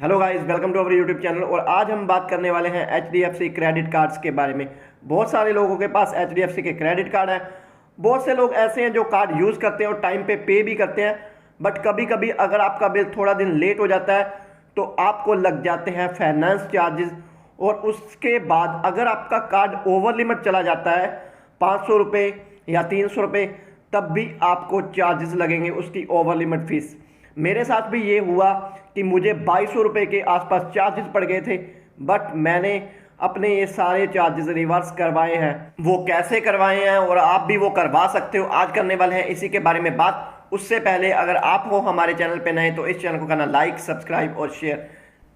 Hello guys, welcome to our YouTube channel. और आज हम बात करने वाले हैं HDFC क्रेडिट कार्ड्स के बारे में। बहुत सारे लोगों के पास HDFC के क्रेडिट कार्ड है। बहुत से लोग ऐसे हैं जो कार्ड यूज़ करते हैं और टाइम पे भी करते हैं, बट कभी कभी अगर आपका बिल थोड़ा दिन लेट हो जाता है तो आपको लग जाते हैं फाइनेंस चार्जेस। और उसके बाद अगर आपका कार्ड ओवर लिमिट चला जाता है 500 रुपये या 300 रुपये, तब भी आपको चार्जेस लगेंगे उसकी ओवर लिमिट फीस। मेरे साथ भी ये हुआ कि मुझे 2200 रुपये के आसपास चार्जेस पड़ गए थे, बट मैंने अपने ये सारे चार्जेस रिवर्स करवाए हैं। वो कैसे करवाए हैं और आप भी वो करवा सकते हो, आज करने वाले हैं इसी के बारे में बात। उससे पहले अगर आप हो हमारे चैनल पे नए तो इस चैनल को करना लाइक, सब्सक्राइब और शेयर।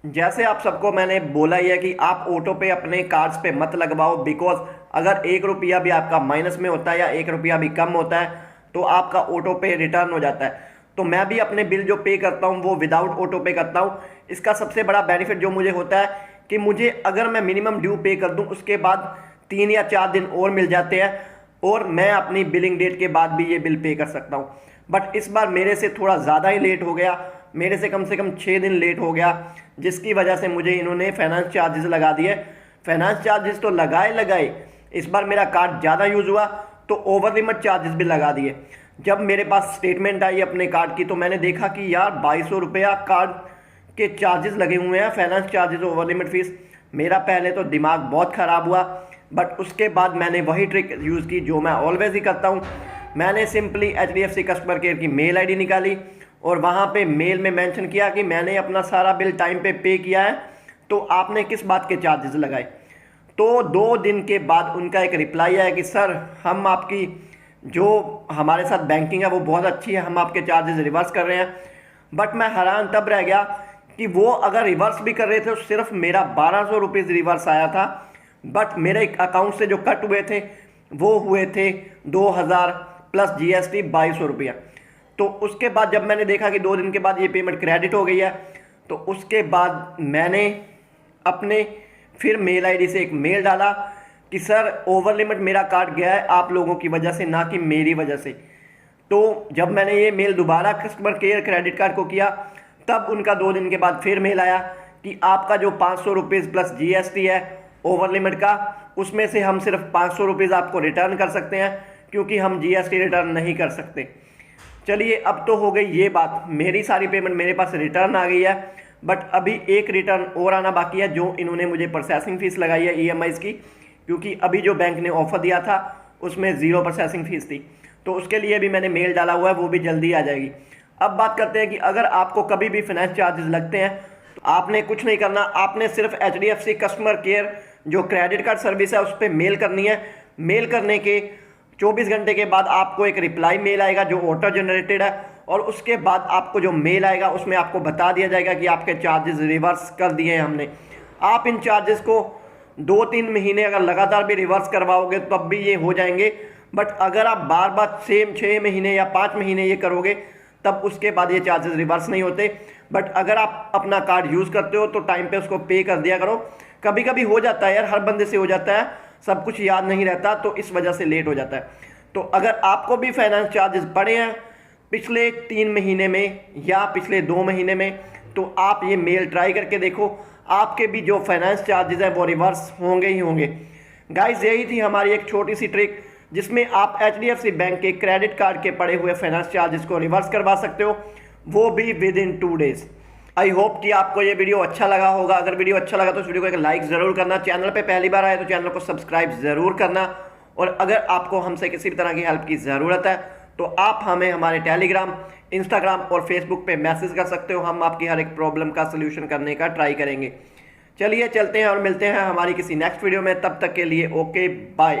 जैसे आप सबको मैंने बोला ही है कि आप ऑटो पे अपने कार्ड्स पे मत लगवाओ, बिकॉज अगर 1 रुपया भी आपका माइनस में होता है या 1 रुपया भी कम होता है तो आपका ऑटो पे रिटर्न हो जाता है। तो मैं भी अपने बिल जो पे करता हूँ वो विदाउट ऑटो पे करता हूँ। इसका सबसे बड़ा बेनिफिट जो मुझे होता है कि मुझे अगर मैं मिनिमम ड्यू पे कर दूँ उसके बाद 3 या 4 दिन और मिल जाते हैं और मैं अपनी बिलिंग डेट के बाद भी ये बिल पे कर सकता हूँ। बट इस बार मेरे से थोड़ा ज़्यादा ही लेट हो गया, मेरे से कम 6 दिन लेट हो गया, जिसकी वजह से मुझे इन्होंने फाइनेंस चार्जेस लगा दिए। फाइनेंस चार्जेस तो लगाए, इस बार मेरा कार्ड ज़्यादा यूज़ हुआ तो ओवर लिमिट चार्जेस भी लगा दिए। जब मेरे पास स्टेटमेंट आई अपने कार्ड की तो मैंने देखा कि यार 2200 रुपया कार्ड के चार्जेस लगे हुए हैं, finance charges, over limit fees. मेरा पहले तो दिमाग बहुत ख़राब हुआ, बट उसके बाद मैंने वही ट्रिक यूज़ की जो मैं ऑलवेज ही करता हूँ। मैंने सिंपली HDFC कस्टमर केयर की मेल ID निकाली और वहाँ पे मेल में मेंशन किया कि मैंने अपना सारा बिल टाइम पे किया है, तो आपने किस बात के चार्जेस लगाए। तो 2 दिन के बाद उनका एक रिप्लाई आया कि सर, हम आपकी जो हमारे साथ बैंकिंग है वो बहुत अच्छी है, हम आपके चार्जेस रिवर्स कर रहे हैं। बट मैं हैरान तब रह गया कि वो अगर रिवर्स भी कर रहे थे तो सिर्फ मेरा 1200 रुपीज़ रिवर्स आया था, बट मेरे अकाउंट से जो कट हुए थे वो हुए थे 2000 प्लस GST 2200 रुपया। तो उसके बाद जब मैंने देखा कि 2 दिन के बाद ये पेमेंट क्रेडिट हो गई है, तो उसके बाद मैंने अपने फिर मेल ID से एक मेल डाला कि सर, ओवर लिमिट मेरा कार्ड गया है आप लोगों की वजह से, ना कि मेरी वजह से। तो जब मैंने ये मेल दोबारा कस्टमर केयर क्रेडिट कार्ड को किया तब उनका 2 दिन के बाद फिर मेल आया कि आपका जो 500 रुपीज़ प्लस GST है ओवर लिमिट का, उसमें से हम सिर्फ 500 रुपीज़ आपको रिटर्न कर सकते हैं क्योंकि हम GST रिटर्न नहीं कर सकते। चलिए, अब तो हो गई ये बात, मेरी सारी पेमेंट मेरे पास रिटर्न आ गई है, बट अभी एक रिटर्न और आना बाकी है जो इन्होंने मुझे प्रोसेसिंग फ़ीस लगाई है EMIs की, क्योंकि अभी जो बैंक ने ऑफर दिया था उसमें 0 प्रोसेसिंग फ़ीस थी। तो उसके लिए भी मैंने मेल डाला हुआ है, वो भी जल्दी आ जाएगी। अब बात करते हैं कि अगर आपको कभी भी फाइनेंस चार्जेस लगते हैं तो आपने कुछ नहीं करना, आपने सिर्फ HDFC कस्टमर केयर जो क्रेडिट कार्ड सर्विस है उस पर मेल करनी है। मेल करने के 24 घंटे के बाद आपको एक रिप्लाई मेल आएगा जो ऑटो जनरेटेड है, और उसके बाद आपको जो मेल आएगा उसमें आपको बता दिया जाएगा कि आपके चार्जेस रिवर्स कर दिए हैं हमने। आप इन चार्जेस को 2-3 महीने अगर लगातार भी रिवर्स करवाओगे तब भी ये हो जाएंगे, बट अगर आप बार बार सेम 6 महीने या 5 महीने ये करोगे तब उसके बाद ये चार्जेस रिवर्स नहीं होते। बट अगर आप अपना कार्ड यूज़ करते हो तो टाइम पे उसको पे कर दिया करो। कभी कभी हो जाता है यार, हर बंदे से हो जाता है, सब कुछ याद नहीं रहता, तो इस वजह से लेट हो जाता है। तो अगर आपको भी फाइनेंस चार्जेस पड़े हैं पिछले 3 महीने में या पिछले 2 महीने में, तो आप ये मेल ट्राई करके देखो, आपके भी जो फाइनेंस चार्जेस हैं वो रिवर्स होंगे ही होंगे। गाइस, यही थी हमारी एक छोटी सी ट्रिक जिसमें आप HDFC बैंक के क्रेडिट कार्ड के पड़े हुए फाइनेंस चार्जेस को रिवर्स करवा सकते हो, वो भी with in 2 days. I hope कि आपको ये वीडियो अच्छा लगा होगा। अगर वीडियो अच्छा लगा तो इस वीडियो को एक लाइक ज़रूर करना, चैनल पे पहली बार आए तो चैनल को सब्सक्राइब ज़रूर करना, और अगर आपको हमसे किसी भी तरह की हेल्प की ज़रूरत है तो आप हमें हमारे टेलीग्राम, इंस्टाग्राम और फेसबुक पे मैसेज कर सकते हो। हम आपकी हर एक प्रॉब्लम का सलूशन करने का ट्राई करेंगे। चलिए, चलते हैं और मिलते हैं हमारी किसी नेक्स्ट वीडियो में। तब तक के लिए ओके, बाय।